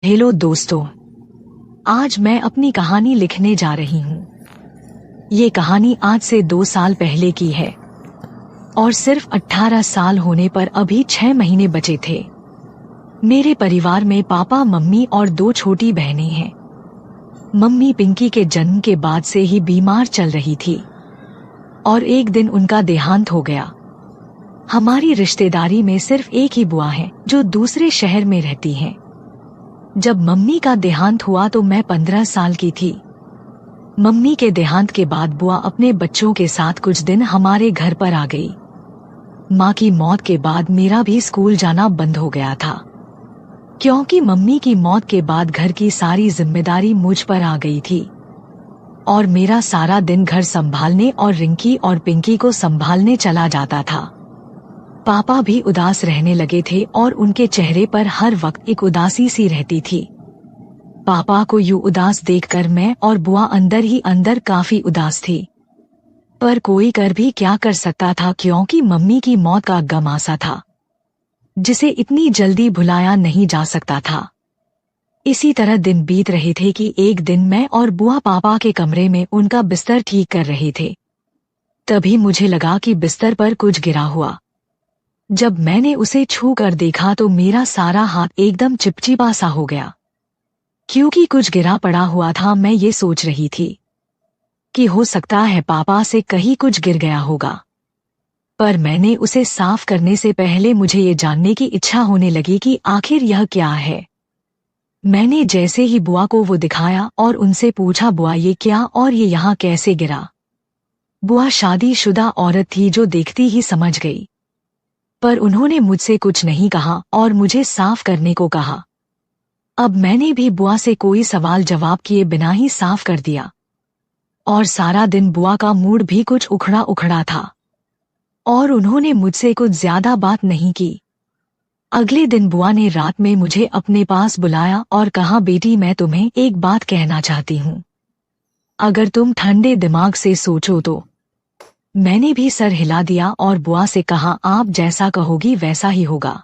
Hello दोस्तों, आज मैं अपनी कहानी लिखने जा रही हूँ। ये कहानी आज से 2 साल पहले की है और सिर्फ 18 साल होने पर अभी 6 महीने बचे थे। मेरे परिवार में पापा, मम्मी और 2 छोटी बहनें हैं। मम्मी पिंकी के जन्म के बाद से ही बीमार चल रही थी और एक दिन उनका देहांत हो गया। हमारी रिश्तेदारी में सिर्फ एक ही बुआ है जो दूसरे शहर में रहती हैं। जब मम्मी का देहांत हुआ तो मैं 15 साल की थी। मम्मी के देहांत के बाद बुआ अपने बच्चों के साथ कुछ दिन हमारे घर पर आ गई। माँ की मौत के बाद मेरा भी स्कूल जाना बंद हो गया था, क्योंकि मम्मी की मौत के बाद घर की सारी जिम्मेदारी मुझ पर आ गई थी और मेरा सारा दिन घर संभालने और रिंकी और पिंकी को संभालने चला जाता था। पापा भी उदास रहने लगे थे और उनके चेहरे पर हर वक्त एक उदासी सी रहती थी। पापा को यूं उदास देखकर मैं और बुआ अंदर ही अंदर काफी उदास थी, पर कोई कर भी क्या कर सकता था, क्योंकि मम्मी की मौत का गम आसा था जिसे इतनी जल्दी भुलाया नहीं जा सकता था। इसी तरह दिन बीत रहे थे कि एक दिन मैं और बुआ पापा के कमरे में उनका बिस्तर ठीक कर रहे थे। तभी मुझे लगा कि बिस्तर पर कुछ गिरा हुआ। जब मैंने उसे छू कर देखा तो मेरा सारा हाथ एकदम चिपचिपा सा हो गया, क्योंकि कुछ गिरा पड़ा हुआ था। मैं ये सोच रही थी कि हो सकता है पापा से कहीं कुछ गिर गया होगा, पर मैंने उसे साफ करने से पहले मुझे ये जानने की इच्छा होने लगी कि आखिर यह क्या है। मैंने जैसे ही बुआ को वो दिखाया और उनसे पूछा, बुआ ये क्या और ये यहाँ कैसे गिरा? बुआ शादीशुदा औरत थी जो देखती ही समझ गई, पर उन्होंने मुझसे कुछ नहीं कहा और मुझे साफ करने को कहा। अब मैंने भी बुआ से कोई सवाल जवाब किए बिना ही साफ कर दिया और सारा दिन बुआ का मूड भी कुछ उखड़ा उखड़ा था और उन्होंने मुझसे कुछ ज्यादा बात नहीं की। अगले दिन बुआ ने रात में मुझे अपने पास बुलाया और कहा, बेटी मैं तुम्हें एक बात कहना चाहती हूँ, अगर तुम ठंडे दिमाग से सोचो तो। मैंने भी सर हिला दिया और बुआ से कहा, आप जैसा कहोगी वैसा ही होगा।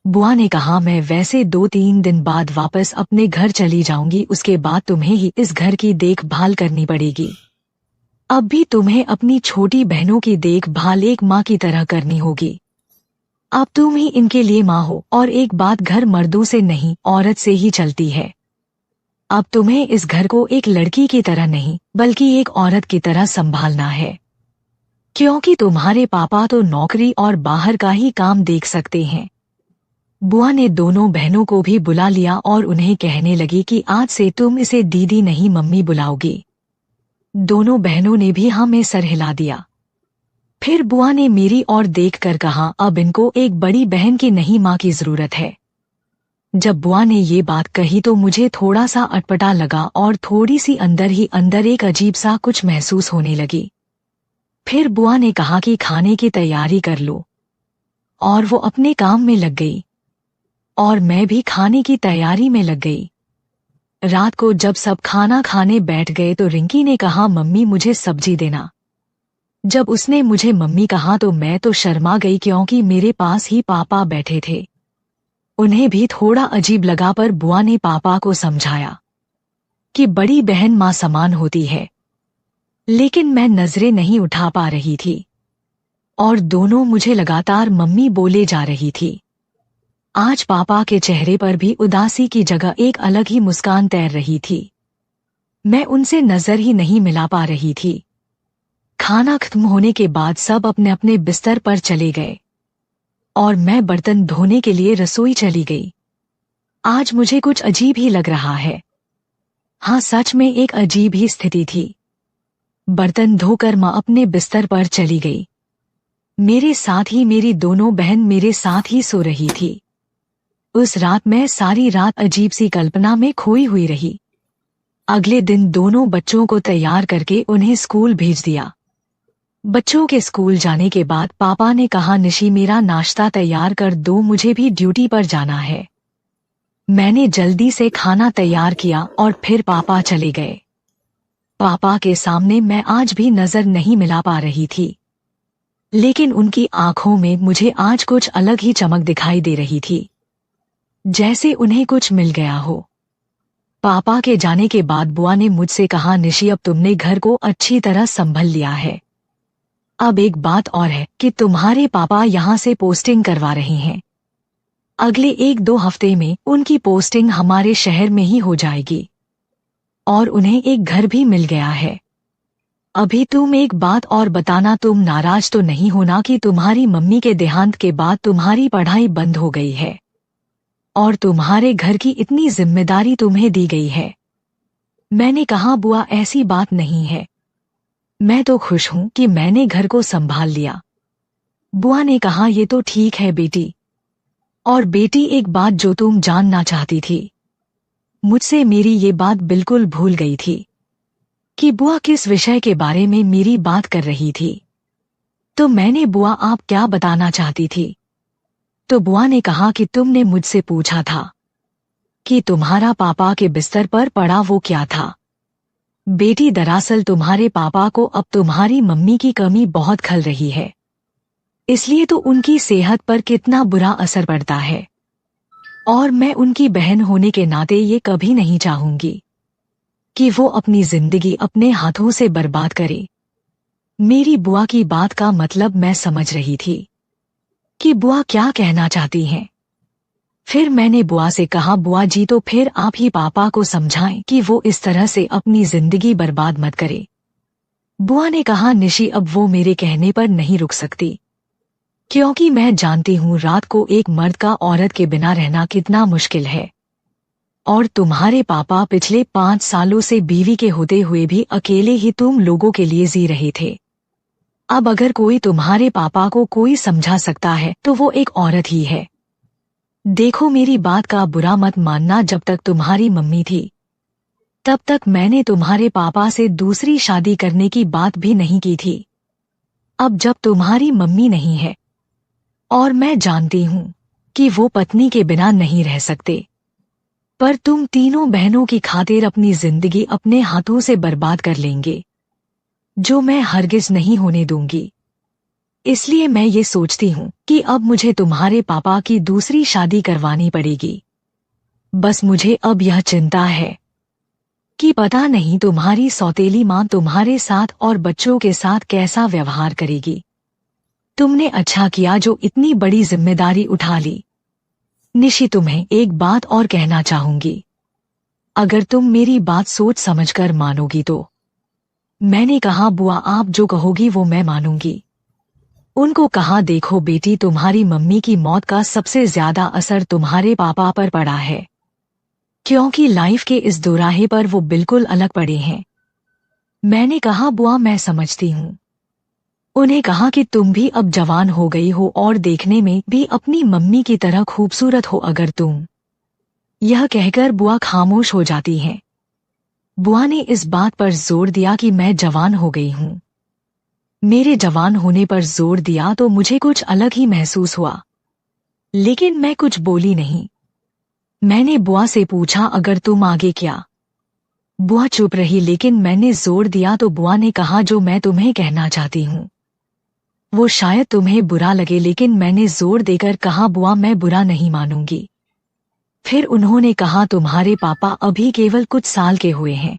बुआ ने कहा, मैं वैसे 2-3 दिन बाद वापस अपने घर चली जाऊंगी, उसके बाद तुम्हें ही इस घर की देखभाल करनी पड़ेगी। अब भी तुम्हें अपनी छोटी बहनों की देखभाल एक माँ की तरह करनी होगी। अब तुम ही इनके लिए माँ हो और एक बात, घर मर्दों से नहीं औरत से ही चलती है। अब तुम्हें इस घर को एक लड़की की तरह नहीं बल्कि एक औरत की तरह संभालना है, क्योंकि तुम्हारे पापा तो नौकरी और बाहर का ही काम देख सकते हैं। बुआ ने दोनों बहनों को भी बुला लिया और उन्हें कहने लगी कि आज से तुम इसे दीदी नहीं मम्मी बुलाओगी। दोनों बहनों ने भी हाँ में सर हिला दिया। फिर बुआ ने मेरी ओर देखकर कहा, अब इनको एक बड़ी बहन की नहीं माँ की जरूरत है। जब बुआ ने ये बात कही तो मुझे थोड़ा सा अटपटा लगा और थोड़ी सी अंदर ही अंदर एक अजीब सा कुछ महसूस होने लगी। फिर बुआ ने कहा कि खाने की तैयारी कर लो, और वो अपने काम में लग गई और मैं भी खाने की तैयारी में लग गई। रात को जब सब खाना खाने बैठ गए तो रिंकी ने कहा, मम्मी मुझे सब्जी देना। जब उसने मुझे मम्मी कहा तो मैं तो शर्मा गई, क्योंकि मेरे पास ही पापा बैठे थे। उन्हें भी थोड़ा अजीब लगा, पर बुआ ने पापा को समझाया कि बड़ी बहन माँ समान होती है, लेकिन मैं नजरें नहीं उठा पा रही थी और दोनों मुझे लगातार मम्मी बोले जा रही थी। आज पापा के चेहरे पर भी उदासी की जगह एक अलग ही मुस्कान तैर रही थी। मैं उनसे नजर ही नहीं मिला पा रही थी। खाना खत्म होने के बाद सब अपने अपने बिस्तर पर चले गए और मैं बर्तन धोने के लिए रसोई चली गई। आज मुझे कुछ अजीब ही लग रहा है। हाँ, सच में एक अजीब ही स्थिति थी। बर्तन धोकर माँ अपने बिस्तर पर चली गई। मेरे साथ ही मेरी दोनों बहन मेरे साथ ही सो रही थी। उस रात मैं सारी रात अजीब सी कल्पना में खोई हुई रही। अगले दिन दोनों बच्चों को तैयार करके उन्हें स्कूल भेज दिया। बच्चों के स्कूल जाने के बाद पापा ने कहा, निशी मेरा नाश्ता तैयार कर दो, मुझे भी ड्यूटी पर जाना है। मैंने जल्दी से खाना तैयार किया और फिर पापा चले गए। पापा के सामने मैं आज भी नजर नहीं मिला पा रही थी, लेकिन उनकी आंखों में मुझे आज कुछ अलग ही चमक दिखाई दे रही थी। जैसे उन्हें कुछ मिल गया हो। पापा के जाने के बाद बुआ ने मुझसे कहा, निशी अब तुमने घर को अच्छी तरह संभल लिया है। अब एक बात और है कि तुम्हारे पापा यहाँ से पोस्टिंग करवा रहे हैं। अगले 1-2 हफ्ते में उनकी पोस्टिंग हमारे शहर में ही हो जाएगी और उन्हें एक घर भी मिल गया है। अभी तुम एक बात और बताना, तुम नाराज तो नहीं होना कि तुम्हारी मम्मी के देहांत के बाद तुम्हारी पढ़ाई बंद हो गई है और तुम्हारे घर की इतनी जिम्मेदारी तुम्हें दी गई है। मैंने कहा, बुआ ऐसी बात नहीं है, मैं तो खुश हूं कि मैंने घर को संभाल लिया। बुआ ने कहा, ये तो ठीक है बेटी। और बेटी, एक बात जो तुम जानना चाहती थी, मुझसे मेरी ये बात बिल्कुल भूल गई थी कि बुआ किस विषय के बारे में मेरी बात कर रही थी। तो मैंने, बुआ आप क्या बताना चाहती थी? तो बुआ ने कहा कि तुमने मुझसे पूछा था कि तुम्हारा पापा के बिस्तर पर पड़ा वो क्या था। बेटी, दरअसल तुम्हारे पापा को अब तुम्हारी मम्मी की कमी बहुत खल रही है, इसलिए तो उनकी सेहत पर कितना बुरा असर पड़ता है और मैं उनकी बहन होने के नाते ये कभी नहीं चाहूंगी कि वो अपनी जिंदगी अपने हाथों से बर्बाद करे। मेरी बुआ की बात का मतलब मैं समझ रही थी कि बुआ क्या कहना चाहती हैं। फिर मैंने बुआ से कहा, बुआ जी तो फिर आप ही पापा को समझाएं कि वो इस तरह से अपनी जिंदगी बर्बाद मत करे। बुआ ने कहा, निशी अब वो मेरे कहने पर नहीं रुक सकती, क्योंकि मैं जानती हूँ रात को एक मर्द का औरत के बिना रहना कितना मुश्किल है और तुम्हारे पापा पिछले 5 सालों से बीवी के होते हुए भी अकेले ही तुम लोगों के लिए जी रहे थे। अब अगर कोई तुम्हारे पापा को कोई समझा सकता है तो वो एक औरत ही है। देखो, मेरी बात का बुरा मत मानना, जब तक तुम्हारी मम्मी थी तब तक मैंने तुम्हारे पापा से दूसरी शादी करने की बात भी नहीं की थी। अब जब तुम्हारी मम्मी नहीं है और मैं जानती हूँ कि वो पत्नी के बिना नहीं रह सकते, पर तुम तीनों बहनों की खातिर अपनी जिंदगी अपने हाथों से बर्बाद कर लेंगे, जो मैं हरगिज नहीं होने दूंगी। इसलिए मैं ये सोचती हूँ कि अब मुझे तुम्हारे पापा की दूसरी शादी करवानी पड़ेगी। बस मुझे अब यह चिंता है कि पता नहीं तुम्हारी सौतेली माँ तुम्हारे साथ और बच्चों के साथ कैसा व्यवहार करेगी। तुमने अच्छा किया जो इतनी बड़ी जिम्मेदारी उठा ली। निशी, तुम्हें एक बात और कहना चाहूंगी, अगर तुम मेरी बात सोच समझकर मानोगी तो। मैंने कहा, बुआ आप जो कहोगी वो मैं मानूंगी। उनको कहा, देखो बेटी, तुम्हारी मम्मी की मौत का सबसे ज्यादा असर तुम्हारे पापा पर पड़ा है, क्योंकि लाइफ के इस दोराहे पर वो बिल्कुल अलग पड़े हैं। मैंने कहा, बुआ मैं समझती हूँ। उन्हें कहा कि तुम भी अब जवान हो गई हो और देखने में भी अपनी मम्मी की तरह खूबसूरत हो अगर तुम। यह कहकर बुआ खामोश हो जाती हैं। बुआ ने इस बात पर जोर दिया कि मैं जवान हो गई हूँ। मेरे जवान होने पर जोर दिया तो मुझे कुछ अलग ही महसूस हुआ, लेकिन मैं कुछ बोली नहीं। मैंने बुआ से पूछा, अगर तुम आगे क्या? बुआ चुप रही, लेकिन मैंने जोर दिया तो बुआ ने कहा, जो मैं तुम्हें कहना चाहती हूँ वो शायद तुम्हें बुरा लगे, लेकिन मैंने जोर देकर कहा, बुआ मैं बुरा नहीं मानूंगी। फिर उन्होंने कहा, तुम्हारे पापा अभी केवल कुछ साल के हुए हैं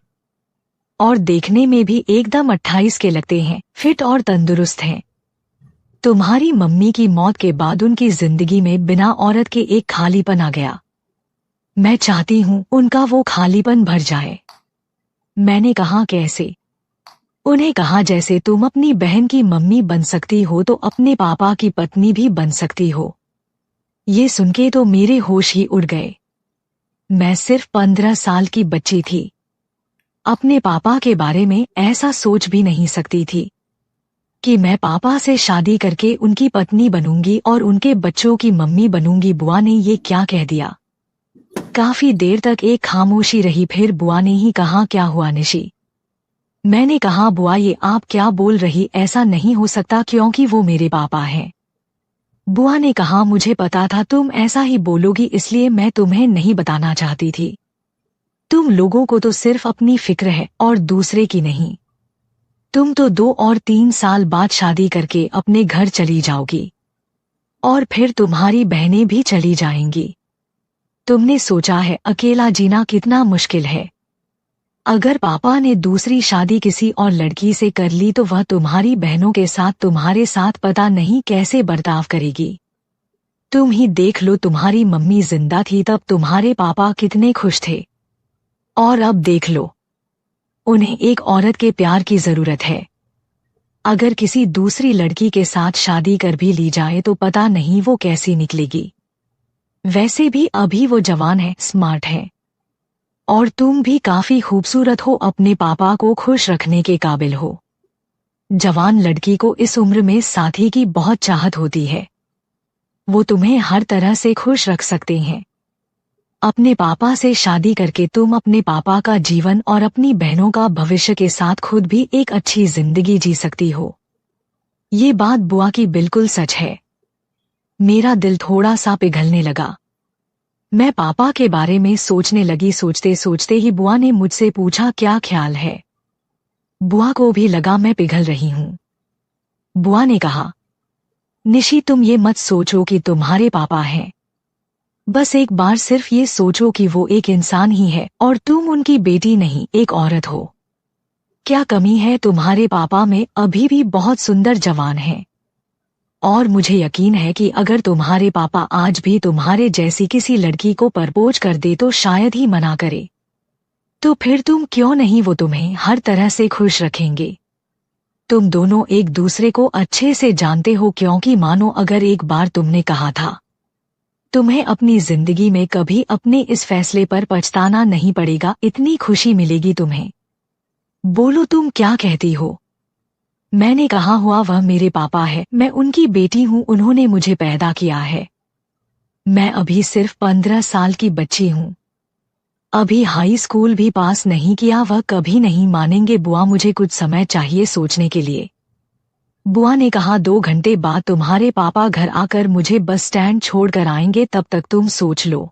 और देखने में भी एकदम 28 के लगते हैं, फिट और तंदुरुस्त हैं। तुम्हारी मम्मी की मौत के बाद उनकी जिंदगी में बिना औरत के एक खालीपन आ गया। मैं चाहती हूँ उनका वो खालीपन भर जाए। मैंने कहा, कैसे? उन्हें कहा, जैसे तुम अपनी बहन की मम्मी बन सकती हो तो अपने पापा की पत्नी भी बन सकती हो। ये सुनके तो मेरे होश ही उड़ गए। मैं सिर्फ 15 साल की बच्ची थी, अपने पापा के बारे में ऐसा सोच भी नहीं सकती थी कि मैं पापा से शादी करके उनकी पत्नी बनूंगी और उनके बच्चों की मम्मी बनूंगी। बुआ ने ये क्या कह दिया? काफी देर तक एक खामोशी रही, फिर बुआ ने ही कहा, क्या हुआ निशी? मैंने कहा, बुआ ये आप क्या बोल रही, ऐसा नहीं हो सकता क्योंकि वो मेरे पापा हैं। बुआ ने कहा, मुझे पता था तुम ऐसा ही बोलोगी, इसलिए मैं तुम्हें नहीं बताना चाहती थी। तुम लोगों को तो सिर्फ अपनी फिक्र है और दूसरे की नहीं। तुम तो 2 और 3 साल बाद शादी करके अपने घर चली जाओगी और फिर तुम्हारी बहनें भी चली जाएंगी। तुमने सोचा है अकेला जीना कितना मुश्किल है? अगर पापा ने दूसरी शादी किसी और लड़की से कर ली तो वह तुम्हारी बहनों के साथ तुम्हारे साथ पता नहीं कैसे बर्ताव करेगी। तुम ही देख लो, तुम्हारी मम्मी जिंदा थी तब तुम्हारे पापा कितने खुश थे, और अब देख लो, उन्हें एक औरत के प्यार की जरूरत है। अगर किसी दूसरी लड़की के साथ शादी कर भी ली जाए तो पता नहीं वो कैसी निकलेगी। वैसे भी अभी वो जवान है, स्मार्ट है, और तुम भी काफी खूबसूरत हो, अपने पापा को खुश रखने के काबिल हो। जवान लड़की को इस उम्र में साथी की बहुत चाहत होती है, वो तुम्हें हर तरह से खुश रख सकते हैं। अपने पापा से शादी करके तुम अपने पापा का जीवन और अपनी बहनों का भविष्य के साथ खुद भी एक अच्छी जिंदगी जी सकती हो। ये बात बुआ की बिल्कुल सच है। मेरा दिल थोड़ा सा पिघलने लगा। मैं पापा के बारे में सोचने लगी। सोचते सोचते ही बुआ ने मुझसे पूछा, क्या ख्याल है? बुआ को भी लगा मैं पिघल रही हूँ। बुआ ने कहा, निशी तुम ये मत सोचो कि तुम्हारे पापा हैं। बस एक बार सिर्फ ये सोचो कि वो एक इंसान ही है और तुम उनकी बेटी नहीं, एक औरत हो। क्या कमी है तुम्हारे पापा में? अभी भी बहुत सुंदर जवान हैं। और मुझे यकीन है कि अगर तुम्हारे पापा आज भी तुम्हारे जैसी किसी लड़की को प्रपोज कर दे तो शायद ही मना करे। तो फिर तुम क्यों नहीं, वो तुम्हें हर तरह से खुश रखेंगे। तुम दोनों एक दूसरे को अच्छे से जानते हो, क्योंकि मानो अगर एक बार तुमने कहा था, तुम्हें अपनी जिंदगी में कभी अपने इस फैसले पर पछताना नहीं पड़ेगा, इतनी खुशी मिलेगी तुम्हें। बोलो तुम क्या कहती हो? मैंने कहा हुआ वह मेरे पापा है, मैं उनकी बेटी हूँ, उन्होंने मुझे पैदा किया है। मैं अभी सिर्फ 15 साल की बच्ची हूँ, अभी हाई स्कूल भी पास नहीं किया। वह कभी नहीं मानेंगे बुआ, मुझे कुछ समय चाहिए सोचने के लिए। बुआ ने कहा 2 घंटे बाद तुम्हारे पापा घर आकर मुझे बस स्टैंड छोड़कर आएंगे, तब तक तुम सोच लो।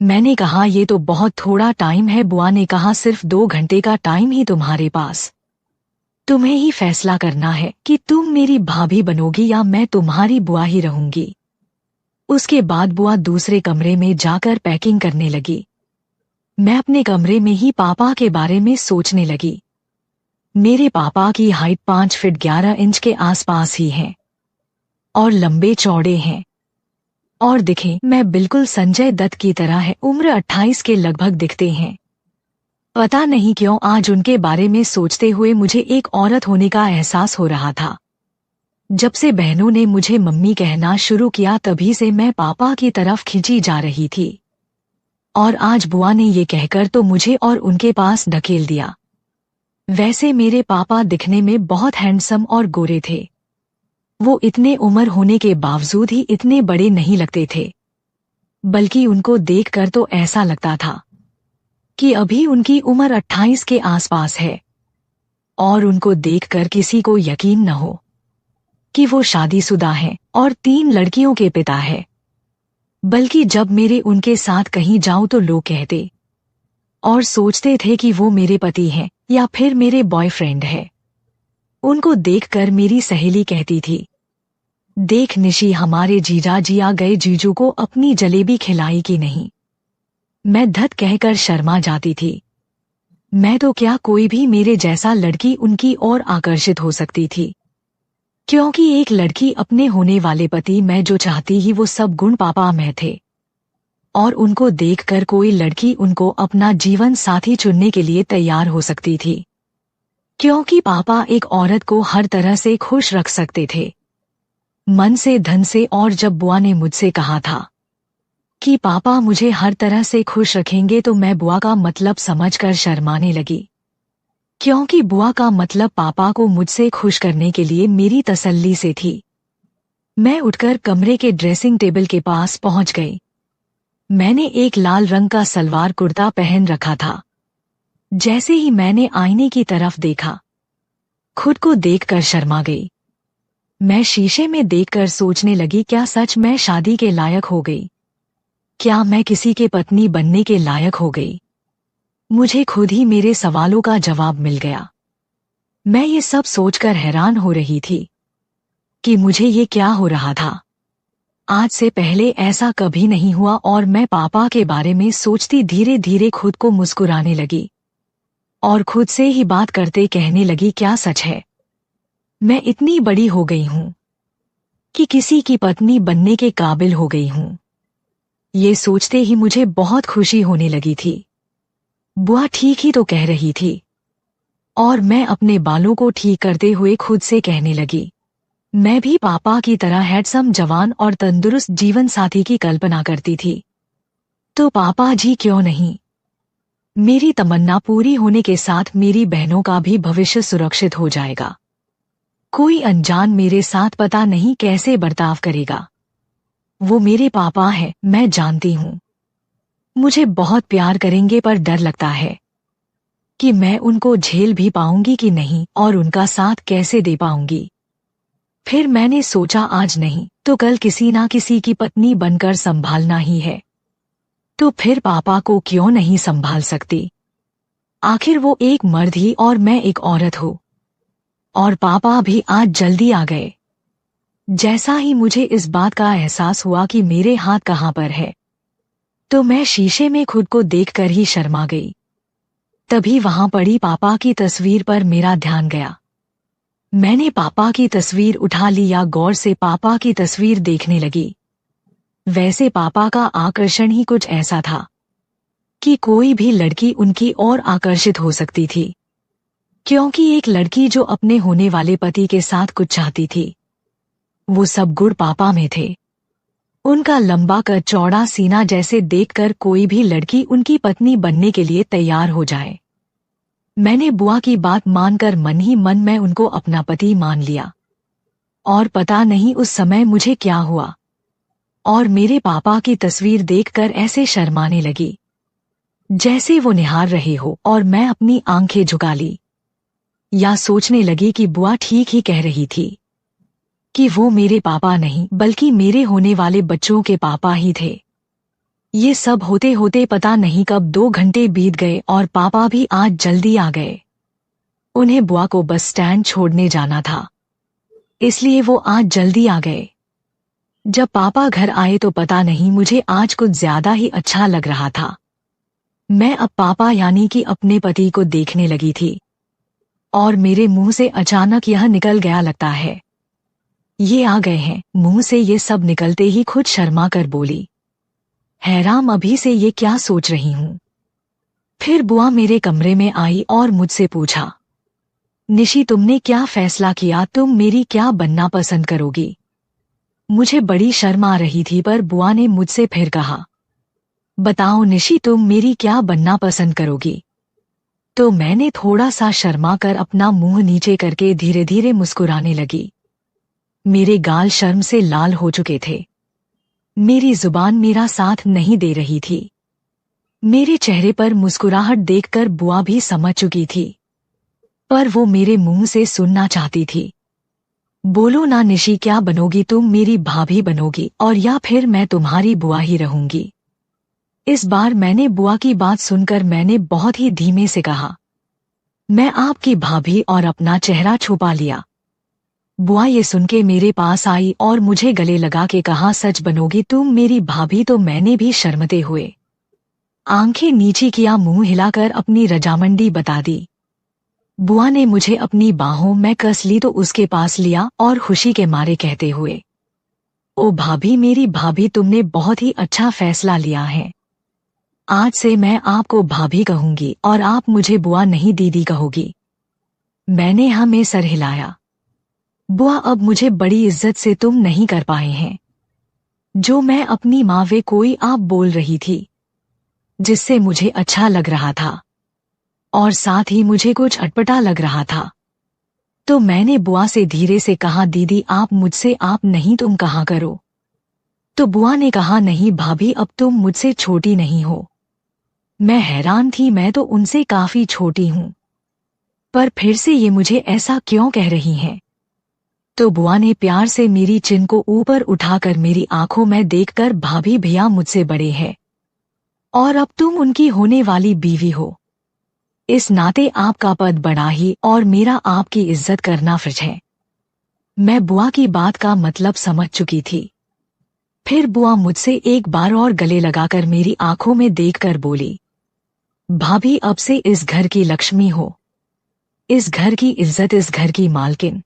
मैंने कहा ये तो बहुत थोड़ा टाइम है। बुआ ने कहा सिर्फ 2 घंटे का टाइम ही तुम्हारे पास, तुम्हें ही फैसला करना है कि तुम मेरी भाभी बनोगी या मैं तुम्हारी बुआ ही रहूंगी। उसके बाद बुआ दूसरे कमरे में जाकर पैकिंग करने लगी। मैं अपने कमरे में ही पापा के बारे में सोचने लगी। मेरे पापा की हाइट 5 फीट 11 इंच के आसपास ही है और लंबे चौड़े हैं, और दिखें मैं बिल्कुल संजय दत्त की तरह है। उम्र 28 के लगभग दिखते हैं। पता नहीं क्यों आज उनके बारे में सोचते हुए मुझे एक औरत होने का एहसास हो रहा था। जब से बहनों ने मुझे मम्मी कहना शुरू किया तभी से मैं पापा की तरफ खिंची जा रही थी, और आज बुआ ने ये कहकर तो मुझे और उनके पास ढकेल दिया। वैसे मेरे पापा दिखने में बहुत हैंडसम और गोरे थे। वो इतने उम्र होने के बावजूद ही इतने बड़े नहीं लगते थे, बल्कि उनको देखकर तो ऐसा लगता था कि अभी उनकी उम्र 28 के आसपास है। और उनको देखकर किसी को यकीन न हो कि वो शादीशुदा हैं और 3 लड़कियों के पिता है, बल्कि जब मेरे उनके साथ कहीं जाऊं तो लोग कहते और सोचते थे कि वो मेरे पति हैं या फिर मेरे बॉयफ्रेंड है। उनको देखकर मेरी सहेली कहती थी, देख निशी हमारे जीजा जी आ गए, जीजू को अपनी जलेबी खिलाई कि नहीं। मैं धत कहकर शर्मा जाती थी। मैं तो क्या, कोई भी मेरे जैसा लड़की उनकी ओर आकर्षित हो सकती थी, क्योंकि एक लड़की अपने होने वाले पति में जो चाहती ही वो सब गुण पापा में थे। और उनको देखकर कोई लड़की उनको अपना जीवन साथी चुनने के लिए तैयार हो सकती थी, क्योंकि पापा एक औरत को हर तरह से खुश रख सकते थे, मन से धन से। और जब बुआ ने मुझसे कहा था कि पापा मुझे हर तरह से खुश रखेंगे तो मैं बुआ का मतलब समझकर शर्माने लगी, क्योंकि बुआ का मतलब पापा को मुझसे खुश करने के लिए मेरी तसल्ली से थी। मैं उठकर कमरे के ड्रेसिंग टेबल के पास पहुंच गई। मैंने एक लाल रंग का सलवार कुर्ता पहन रखा था। जैसे ही मैंने आईने की तरफ देखा, खुद को देखकर शर्मा गई। मैं शीशे में देखकर सोचने लगी, क्या सच मैं शादी के लायक हो गई? क्या मैं किसी के पत्नी बनने के लायक हो गई? मुझे खुद ही मेरे सवालों का जवाब मिल गया। मैं ये सब सोचकर हैरान हो रही थी कि मुझे ये क्या हो रहा था। आज से पहले ऐसा कभी नहीं हुआ और मैं पापा के बारे में सोचती धीरे धीरे खुद को मुस्कुराने लगी और खुद से ही बात करते कहने लगी, क्या सच है? मैं इतनी बड़ी हो गई हूँ कि किसी की पत्नी बनने के काबिल हो गई हूँ। ये सोचते ही मुझे बहुत खुशी होने लगी थी। बुआ ठीक ही तो कह रही थी। और मैं अपने बालों को ठीक करते हुए खुद से कहने लगी, मैं भी पापा की तरह हैंडसम, जवान और तंदुरुस्त जीवन साथी की कल्पना करती थी। तो पापा जी क्यों नहीं? मेरी तमन्ना पूरी होने के साथ मेरी बहनों का भी भविष्य सुरक्षित हो जाएगा। कोई अनजान मेरे साथ पता नहीं कैसे बर्ताव करेगा। वो मेरे पापा हैं, मैं जानती हूँ। मुझे बहुत प्यार करेंगे, पर डर लगता है कि मैं उनको झेल भी पाऊंगी कि नहीं और उनका साथ कैसे दे पाऊंगी। फिर मैंने सोचा, आज नहीं तो कल किसी ना किसी की पत्नी बनकर संभालना ही है। तो फिर पापा को क्यों नहीं संभाल सकती? आखिर वो एक मर्द ही और मैं एक औरत हूँ। और पापा भी आज जल्दी आ गए। जैसा ही मुझे इस बात का एहसास हुआ कि मेरे हाथ कहाँ पर है, तो मैं शीशे में खुद को देखकर ही शर्मा गई। तभी वहां पड़ी पापा की तस्वीर पर मेरा ध्यान गया। मैंने पापा की तस्वीर उठा लिया, गौर से पापा की तस्वीर देखने लगी। वैसे पापा का आकर्षण ही कुछ ऐसा था कि कोई भी लड़की उनकी ओर आकर्षित हो सकती थी, क्योंकि एक लड़की जो अपने होने वाले पति के साथ कुछ चाहती थी, वो सब गुण पापा में थे। उनका लंबा कद, चौड़ा सीना, जैसे देखकर कोई भी लड़की उनकी पत्नी बनने के लिए तैयार हो जाए। मैंने बुआ की बात मानकर मन ही मन में उनको अपना पति मान लिया। और पता नहीं उस समय मुझे क्या हुआ और मेरे पापा की तस्वीर देखकर ऐसे शर्माने लगी जैसे वो निहार रहे हो, और मैं अपनी आंखें झुका ली। या सोचने लगी कि बुआ ठीक ही कह रही थी कि वो मेरे पापा नहीं बल्कि मेरे होने वाले बच्चों के पापा ही थे। ये सब होते होते पता नहीं कब 2 घंटे बीत गए और पापा भी आज जल्दी आ गए। उन्हें बुआ को बस स्टैंड छोड़ने जाना था, इसलिए वो आज जल्दी आ गए। जब पापा घर आए तो पता नहीं मुझे आज कुछ ज्यादा ही अच्छा लग रहा था। मैं अब पापा यानी कि अपने पति को देखने लगी थी और मेरे मुंह से अचानक यह निकल गया, लगता है ये आ गए हैं। मुंह से ये सब निकलते ही खुद शर्मा कर बोली, हैरान अभी से ये क्या सोच रही हूँ। फिर बुआ मेरे कमरे में आई और मुझसे पूछा, निशी तुमने क्या फैसला किया, तुम मेरी क्या बनना पसंद करोगी? मुझे बड़ी शर्म आ रही थी, पर बुआ ने मुझसे फिर कहा, बताओ निशी तुम मेरी क्या बनना पसंद करोगी? तो मैंने थोड़ा सा शर्मा कर अपना मुंह नीचे करके धीरे धीरे मुस्कुराने लगी। मेरे गाल शर्म से लाल हो चुके थे। मेरी जुबान मेरा साथ नहीं दे रही थी। मेरे चेहरे पर मुस्कुराहट देखकर बुआ भी समझ चुकी थी, पर वो मेरे मुंह से सुनना चाहती थी। बोलो ना निशी, क्या बनोगी तुम? मेरी भाभी बनोगी और या फिर मैं तुम्हारी बुआ ही रहूंगी? इस बार मैंने बुआ की बात सुनकर मैंने बहुत ही धीमे से कहा, मैं आपकी भाभी, और अपना चेहरा छुपा लिया। बुआ ये सुन के मेरे पास आई और मुझे गले लगा के कहा, सच बनोगी तुम मेरी भाभी? तो मैंने भी शर्मते हुए आंखें नीचे किया, मुंह हिलाकर अपनी रजामंदी बता दी। बुआ ने मुझे अपनी बाहों में कस ली तो उसके पास लिया और खुशी के मारे कहते हुए, ओ भाभी, मेरी भाभी, तुमने बहुत ही अच्छा फैसला लिया है। आज से मैं आपको भाभी कहूंगी और आप मुझे बुआ नहीं दीदी कहोगी। मैंने हाँ में सर हिलाया। बुआ, अब मुझे बड़ी इज्जत से तुम नहीं कर पाए हैं। जो मैं अपनी माँ वे कोई आप बोल रही थी, जिससे मुझे अच्छा लग रहा था और साथ ही मुझे कुछ अटपटा लग रहा था। तो मैंने बुआ से धीरे से कहा, दीदी आप मुझसे आप नहीं तुम कहा करो। तो बुआ ने कहा, नहीं भाभी, अब तुम मुझसे छोटी नहीं हो। मैं हैरान थी, मैं तो उनसे काफी छोटी हूँ, पर फिर से ये मुझे ऐसा क्यों कह रही हैं? तो बुआ ने प्यार से मेरी चिन को ऊपर उठाकर मेरी आंखों में देखकर, भाभी भैया मुझसे बड़े हैं और अब तुम उनकी होने वाली बीवी हो। इस नाते आपका पद बड़ा ही और मेरा आपकी इज्जत करना फर्ज है। मैं बुआ की बात का मतलब समझ चुकी थी। फिर बुआ मुझसे एक बार और गले लगाकर मेरी आंखों में देखकर बोली, भाभी अब से इस घर की लक्ष्मी हो, इस घर की इज्जत, इस घर की मालकिन।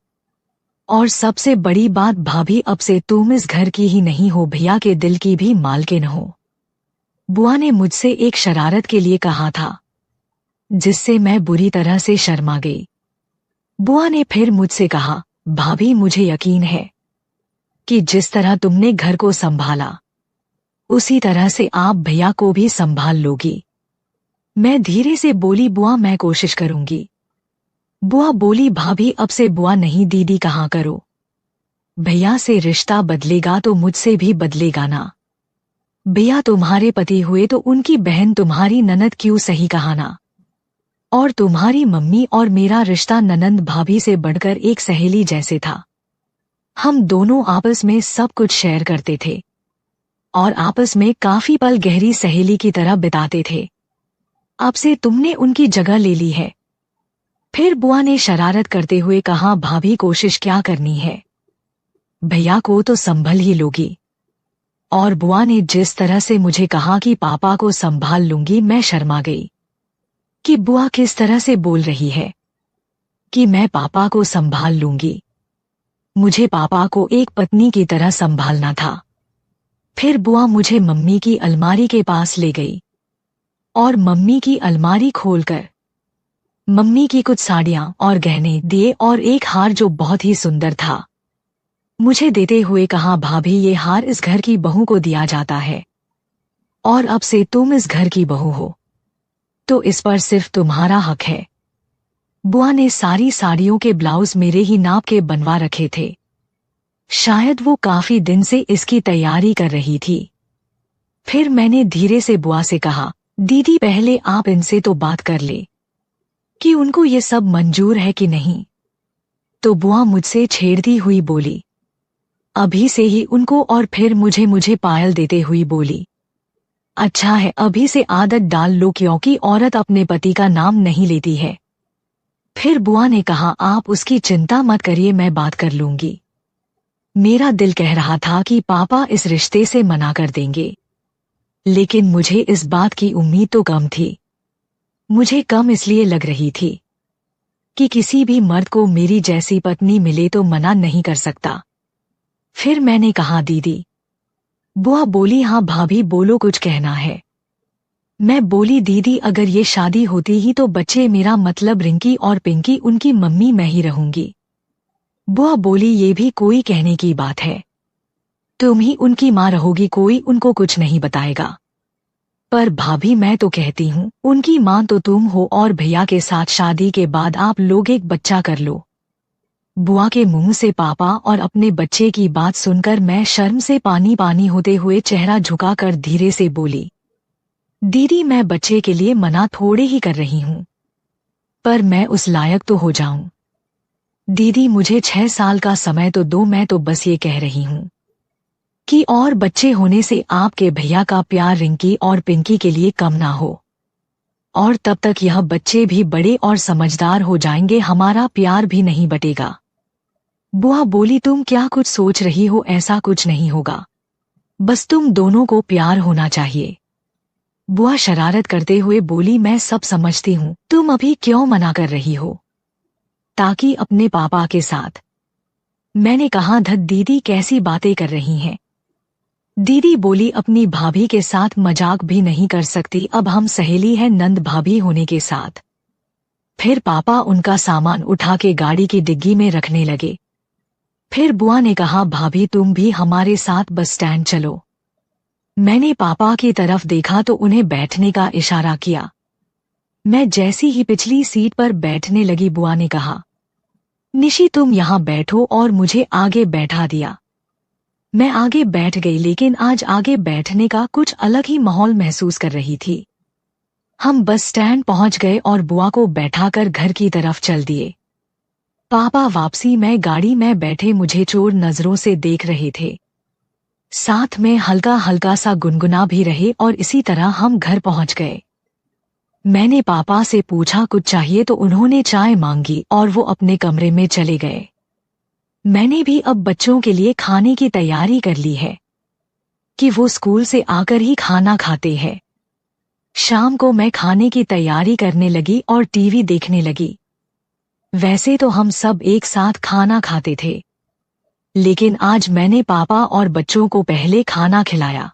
और सबसे बड़ी बात भाभी, अब से तुम इस घर की ही नहीं हो, भैया के दिल की भी मालकिन हो। बुआ ने मुझसे एक शरारत के लिए कहा था, जिससे मैं बुरी तरह से शर्मा गई। बुआ ने फिर मुझसे कहा, भाभी मुझे यकीन है कि जिस तरह तुमने घर को संभाला उसी तरह से आप भैया को भी संभाल लोगी। मैं धीरे से बोली, बुआ मैं कोशिश करूंगी। बुआ बोली, भाभी अब से बुआ नहीं दीदी कहा करो, भैया से रिश्ता बदलेगा तो मुझसे भी बदलेगा ना। भैया तुम्हारे पति हुए तो उनकी बहन तुम्हारी ननद क्यों, सही कहा ना। और तुम्हारी मम्मी और मेरा रिश्ता ननंद भाभी से बढ़कर एक सहेली जैसे था। हम दोनों आपस में सब कुछ शेयर करते थे और आपस में काफी पल गहरी सहेली की तरह बिताते थे। अब से तुमने उनकी जगह ले ली है। फिर बुआ ने शरारत करते हुए कहा, भाभी कोशिश क्या करनी है, भैया को तो संभल ही लोगी। और बुआ ने जिस तरह से मुझे कहा कि पापा को संभाल लूंगी, मैं शर्मा गई कि बुआ किस तरह से बोल रही है कि मैं पापा को संभाल लूंगी। मुझे पापा को एक पत्नी की तरह संभालना था। फिर बुआ मुझे मम्मी की अलमारी के पास ले गई और मम्मी की अलमारी खोलकर मम्मी की कुछ साड़ियां और गहने दिए और एक हार जो बहुत ही सुंदर था मुझे देते हुए कहा, भाभी ये हार इस घर की बहू को दिया जाता है और अब से तुम इस घर की बहू हो तो इस पर सिर्फ तुम्हारा हक है। बुआ ने सारी साड़ियों के ब्लाउज मेरे ही नाप के बनवा रखे थे। शायद वो काफी दिन से इसकी तैयारी कर रही थी। फिर मैंने धीरे से बुआ से कहा, दीदी पहले आप इनसे तो बात कर ले कि उनको ये सब मंजूर है कि नहीं। तो बुआ मुझसे छेड़ती हुई बोली, अभी से ही उनको। और फिर मुझे पायल देते हुई बोली, अच्छा है अभी से आदत डाल लो क्योंकि औरत अपने पति का नाम नहीं लेती है। फिर बुआ ने कहा, आप उसकी चिंता मत करिए, मैं बात कर लूंगी। मेरा दिल कह रहा था कि पापा इस रिश्ते से मना कर देंगे, लेकिन मुझे इस बात की उम्मीद तो कम थी। मुझे कम इसलिए लग रही थी कि किसी भी मर्द को मेरी जैसी पत्नी मिले तो मना नहीं कर सकता। फिर मैंने कहा, दीदी। बुआ बोली, हाँ भाभी बोलो, कुछ कहना है। मैं बोली, दीदी अगर ये शादी होती ही तो बच्चे, मेरा मतलब रिंकी और पिंकी, उनकी मम्मी मैं ही रहूंगी। बुआ बोली, ये भी कोई कहने की बात है, तुम ही उनकी माँ रहोगी, कोई उनको कुछ नहीं बताएगा। पर भाभी मैं तो कहती हूँ उनकी माँ तो तुम हो और भैया के साथ शादी के बाद आप लोग एक बच्चा कर लो। बुआ के मुंह से पापा और अपने बच्चे की बात सुनकर मैं शर्म से पानी पानी होते हुए चेहरा झुकाकर धीरे से बोली, दीदी मैं बच्चे के लिए मना थोड़े ही कर रही हूँ, पर मैं उस लायक तो हो जाऊं। दीदी मुझे 6 साल का समय तो दो, मैं तो बस ये कह रही हूँ कि और बच्चे होने से आपके भैया का प्यार रिंकी और पिंकी के लिए कम ना हो, और तब तक यह बच्चे भी बड़े और समझदार हो जाएंगे, हमारा प्यार भी नहीं बटेगा। बुआ बोली, तुम क्या कुछ सोच रही हो, ऐसा कुछ नहीं होगा, बस तुम दोनों को प्यार होना चाहिए। बुआ शरारत करते हुए बोली, मैं सब समझती हूँ, तुम अभी क्यों मना कर रही हो, ताकि अपने पापा के साथ। मैंने कहा, धत दीदी कैसी बातें कर रही हैं। दीदी बोली, अपनी भाभी के साथ मजाक भी नहीं कर सकती, अब हम सहेली हैं नंद भाभी होने के साथ। फिर पापा उनका सामान उठा के गाड़ी की डिग्गी में रखने लगे। फिर बुआ ने कहा, भाभी तुम भी हमारे साथ बस स्टैंड चलो। मैंने पापा की तरफ देखा तो उन्हें बैठने का इशारा किया। मैं जैसी ही पिछली सीट पर बैठने लगी, बुआ ने कहा, निशी तुम यहाँ बैठो, और मुझे आगे बैठा दिया। मैं आगे बैठ गई, लेकिन आज आगे बैठने का कुछ अलग ही माहौल महसूस कर रही थी। हम बस स्टैंड पहुंच गए और बुआ को बैठाकर घर की तरफ चल दिए। पापा वापसी में गाड़ी में बैठे मुझे चोर नजरों से देख रहे थे, साथ में हल्का हल्का सा गुनगुना भी रहे, और इसी तरह हम घर पहुंच गए। मैंने पापा से पूछा कुछ चाहिए तो उन्होंने चाय मांगी और वो अपने कमरे में चले गए। मैंने भी अब बच्चों के लिए खाने की तैयारी कर ली है। कि वो स्कूल से आकर ही खाना खाते हैं। शाम को मैं खाने की तैयारी करने लगी और टीवी देखने लगी। वैसे तो हम सब एक साथ खाना खाते थे, लेकिन आज मैंने पापा और बच्चों को पहले खाना खिलाया।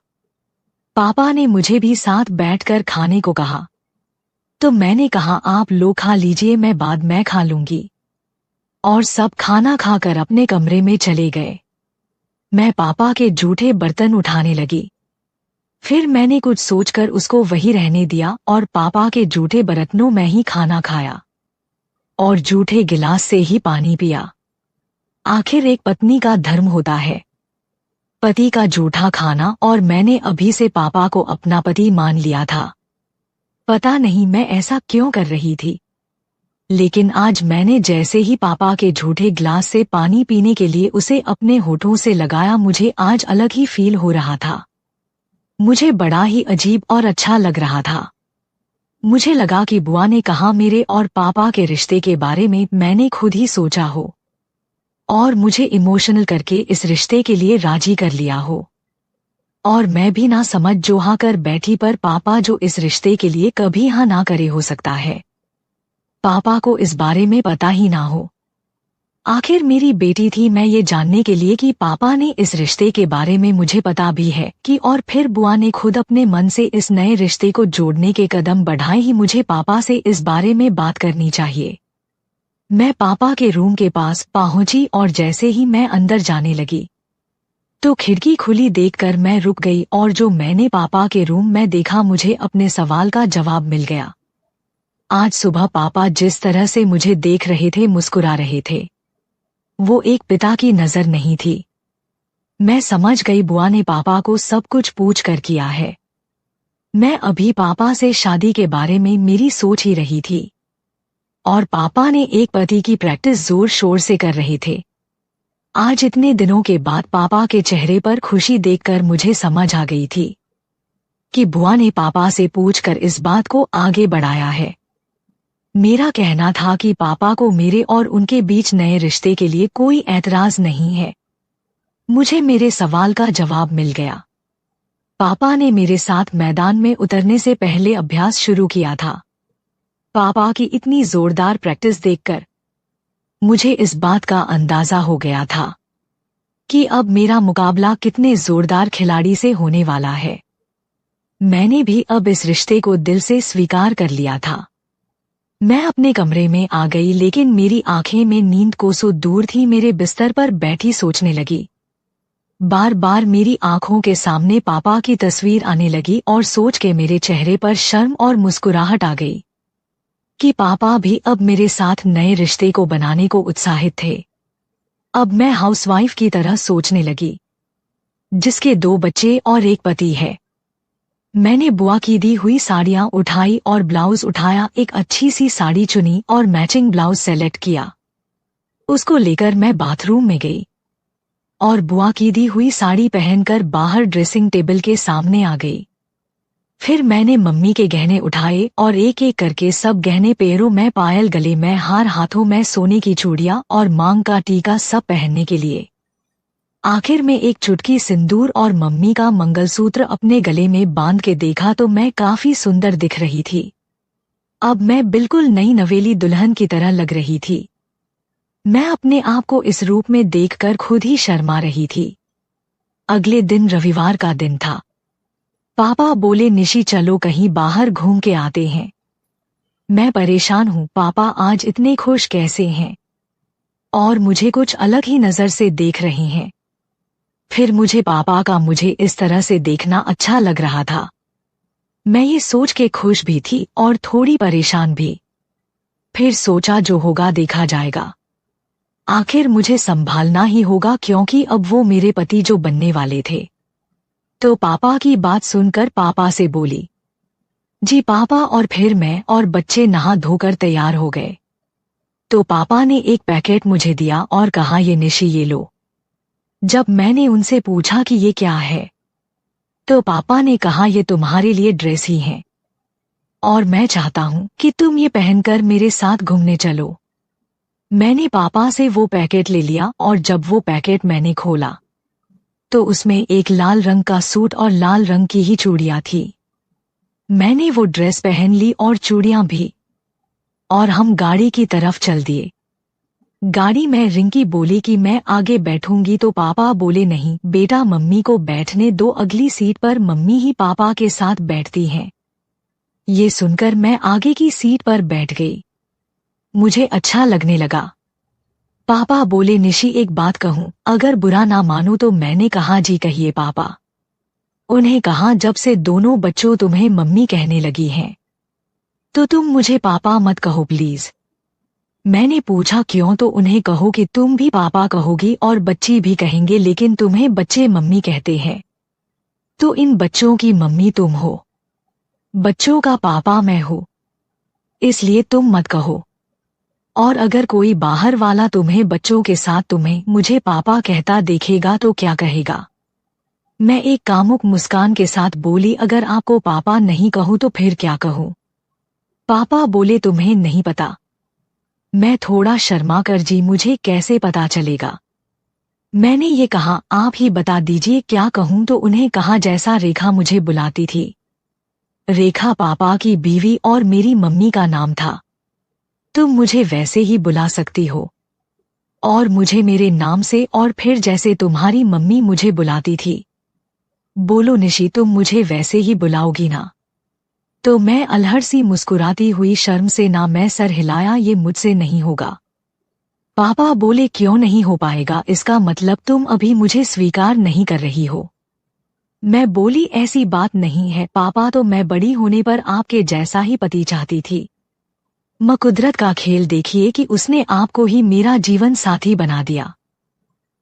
पापा ने मुझे भी साथ बैठकर खाने को कहा, तो मैंने कहा आप लोग खा लीजिए, मैं बाद में खा लूंगी। और सब खाना खाकर अपने कमरे में चले गए। मैं पापा के जूठे बर्तन उठाने लगी। फिर मैंने कुछ सोचकर उसको वही रहने दिया और पापा के जूठे बर्तनों में ही खाना खाया और जूठे गिलास से ही पानी पिया। आखिर एक पत्नी का धर्म होता है पति का जूठा खाना, और मैंने अभी से पापा को अपना पति मान लिया था। पता नहीं मैं ऐसा क्यों कर रही थी, लेकिन आज मैंने जैसे ही पापा के झूठे गिलास से पानी पीने के लिए उसे अपने होठों से लगाया, मुझे आज अलग ही फील हो रहा था। मुझे बड़ा ही अजीब और अच्छा लग रहा था। मुझे लगा कि बुआ ने कहा मेरे और पापा के रिश्ते के बारे में मैंने खुद ही सोचा हो और मुझे इमोशनल करके इस रिश्ते के लिए राजी कर लिया हो, और मैं भी ना समझ जो हाँ कर बैठी, पर पापा जो इस रिश्ते के लिए कभी हाँ ना करे हो सकता है पापा को इस बारे में पता ही ना हो। आखिर मेरी बेटी थी मैं ये जानने के लिए कि पापा ने इस रिश्ते के बारे में मुझे पता भी है कि, और फिर बुआ ने खुद अपने मन से इस नए रिश्ते को जोड़ने के कदम बढ़ाए ही मुझे पापा से इस बारे में बात करनी चाहिए। मैं पापा के रूम के पास पहुंची और जैसे ही मैं अंदर जाने लगी तो खिड़की खुली देखकर मैं रुक गई, और जो मैंने पापा के रूम में देखा मुझे अपने सवाल का जवाब मिल गया। आज सुबह पापा जिस तरह से मुझे देख रहे थे, मुस्कुरा रहे थे, वो एक पिता की नजर नहीं थी। मैं समझ गई बुआ ने पापा को सब कुछ पूछ कर किया है। मैं अभी पापा से शादी के बारे में मेरी सोच ही रही थी और पापा ने एक पति की प्रैक्टिस जोर शोर से कर रहे थे। आज इतने दिनों के बाद पापा के चेहरे पर खुशी देखकर मुझे समझ आ गई थी कि बुआ ने पापा से पूछकर इस बात को आगे बढ़ाया है। मेरा कहना था कि पापा को मेरे और उनके बीच नए रिश्ते के लिए कोई ऐतराज नहीं है। मुझे मेरे सवाल का जवाब मिल गया। पापा ने मेरे साथ मैदान में उतरने से पहले अभ्यास शुरू किया था। पापा की इतनी जोरदार प्रैक्टिस देखकर मुझे इस बात का अंदाजा हो गया था कि अब मेरा मुकाबला कितने जोरदार खिलाड़ी से होने वाला है। मैंने भी अब इस रिश्ते को दिल से स्वीकार कर लिया था। मैं अपने कमरे में आ गई, लेकिन मेरी आंखें में नींद कोसों दूर थी। मेरे बिस्तर पर बैठी सोचने लगी। बार बार मेरी आंखों के सामने पापा की तस्वीर आने लगी और सोच के मेरे चेहरे पर शर्म और मुस्कुराहट आ गई कि पापा भी अब मेरे साथ नए रिश्ते को बनाने को उत्साहित थे। अब मैं हाउसवाइफ की तरह सोचने लगी जिसके 2 बच्चे और एक पति है। मैंने बुआ की दी हुई साड़ियां उठाई और ब्लाउज उठाया, एक अच्छी सी साड़ी चुनी और मैचिंग ब्लाउज सेलेक्ट किया। उसको लेकर मैं बाथरूम में गई और बुआ की दी हुई साड़ी पहनकर बाहर ड्रेसिंग टेबल के सामने आ गई। फिर मैंने मम्मी के गहने उठाए और एक एक करके सब गहने, पैरों में पायल, गले में हार, हाथों में सोने की चूड़ियां और मांग का टीका सब पहनने के लिए। आखिर में एक चुटकी सिंदूर और मम्मी का मंगलसूत्र अपने गले में बांध के देखा तो मैं काफी सुंदर दिख रही थी। अब मैं बिल्कुल नई नवेली दुल्हन की तरह लग रही थी। मैं अपने आप को इस रूप में देखकर खुद ही शर्मा रही थी। अगले दिन रविवार का दिन था। पापा बोले निशी चलो कहीं बाहर घूम के आते हैं। मैं परेशान हूँ, पापा आज इतने खुश कैसे हैं और मुझे कुछ अलग ही नजर से देख रहे हैं। फिर मुझे पापा का मुझे इस तरह से देखना अच्छा लग रहा था। मैं ये सोच के खुश भी थी और थोड़ी परेशान भी। फिर सोचा जो होगा देखा जाएगा। आखिर मुझे संभालना ही होगा क्योंकि अब वो मेरे पति जो बनने वाले थे। तो पापा की बात सुनकर पापा से बोली, जी पापा, और फिर मैं और बच्चे नहा धोकर तैयार हो गए। तो पापा ने एक पैकेट मुझे दिया और कहा ये निशी ये लो। जब मैंने उनसे पूछा कि ये क्या है तो पापा ने कहा ये तुम्हारे लिए ड्रेस ही है और मैं चाहता हूँ कि तुम ये पहनकर मेरे साथ घूमने चलो। मैंने पापा से वो पैकेट ले लिया और जब वो पैकेट मैंने खोला तो उसमें एक लाल रंग का सूट और लाल रंग की ही चूड़ियां थी। मैंने वो ड्रेस पहन ली और चूड़ियां भी, और हम गाड़ी की तरफ चल दिए। गाड़ी में रिंकी बोली कि मैं आगे बैठूंगी तो पापा बोले नहीं बेटा, मम्मी को बैठने दो, अगली सीट पर मम्मी ही पापा के साथ बैठती हैं। ये सुनकर मैं आगे की सीट पर बैठ गई। मुझे अच्छा लगने लगा। पापा बोले निशी एक बात कहूं, अगर बुरा ना मानो तो। मैंने कहा जी कहिए पापा। उन्हें कहा जब से दोनों बच्चों तुम्हें मम्मी कहने लगी हैं तो तुम मुझे पापा मत कहो प्लीज। मैंने पूछा क्यों, तो उन्हें कहो कि तुम भी पापा कहोगी और बच्ची भी कहेंगे, लेकिन तुम्हें बच्चे मम्मी कहते हैं तो इन बच्चों की मम्मी तुम हो, बच्चों का पापा मैं हूँ, इसलिए तुम मत कहो। और अगर कोई बाहर वाला तुम्हें बच्चों के साथ तुम्हें मुझे पापा कहता देखेगा तो क्या कहेगा। मैं एक कामुक मुस्कान के साथ बोली अगर आपको पापा नहीं कहूँ तो फिर क्या कहूँ। पापा बोले तुम्हें नहीं पता। मैं थोड़ा शर्मा कर जी मुझे कैसे पता चलेगा। मैंने ये कहा आप ही बता दीजिए क्या कहूँ, तो उन्हें कहा जैसा रेखा मुझे बुलाती थी। रेखा पापा की बीवी और मेरी मम्मी का नाम था। तुम मुझे वैसे ही बुला सकती हो और मुझे मेरे नाम से, और फिर जैसे तुम्हारी मम्मी मुझे बुलाती थी। बोलो निशी तुम मुझे वैसे ही बुलाओगी ना। तो मैं अलहड़ सी मुस्कुराती हुई शर्म से ना मैं सर हिलाया, ये मुझसे नहीं होगा। पापा बोले क्यों नहीं हो पाएगा, इसका मतलब तुम अभी मुझे स्वीकार नहीं कर रही हो। मैं बोली ऐसी बात नहीं है पापा, तो मैं बड़ी होने पर आपके जैसा ही पति चाहती थी। कुदरत का खेल देखिए कि उसने आपको ही मेरा जीवन साथी बना दिया।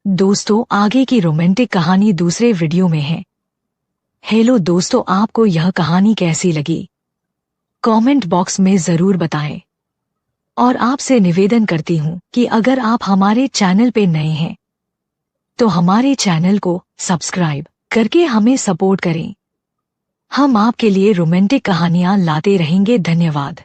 दोस्तों आगे की रोमांटिक कहानी दूसरे वीडियो में है। हेलो दोस्तों, आपको यह कहानी कैसी लगी कमेंट बॉक्स में जरूर बताएं। और आपसे निवेदन करती हूँ कि अगर आप हमारे चैनल पे नए हैं तो हमारे चैनल को सब्सक्राइब करके हमें सपोर्ट करें। हम आपके लिए रोमांटिक कहानियां लाते रहेंगे। धन्यवाद।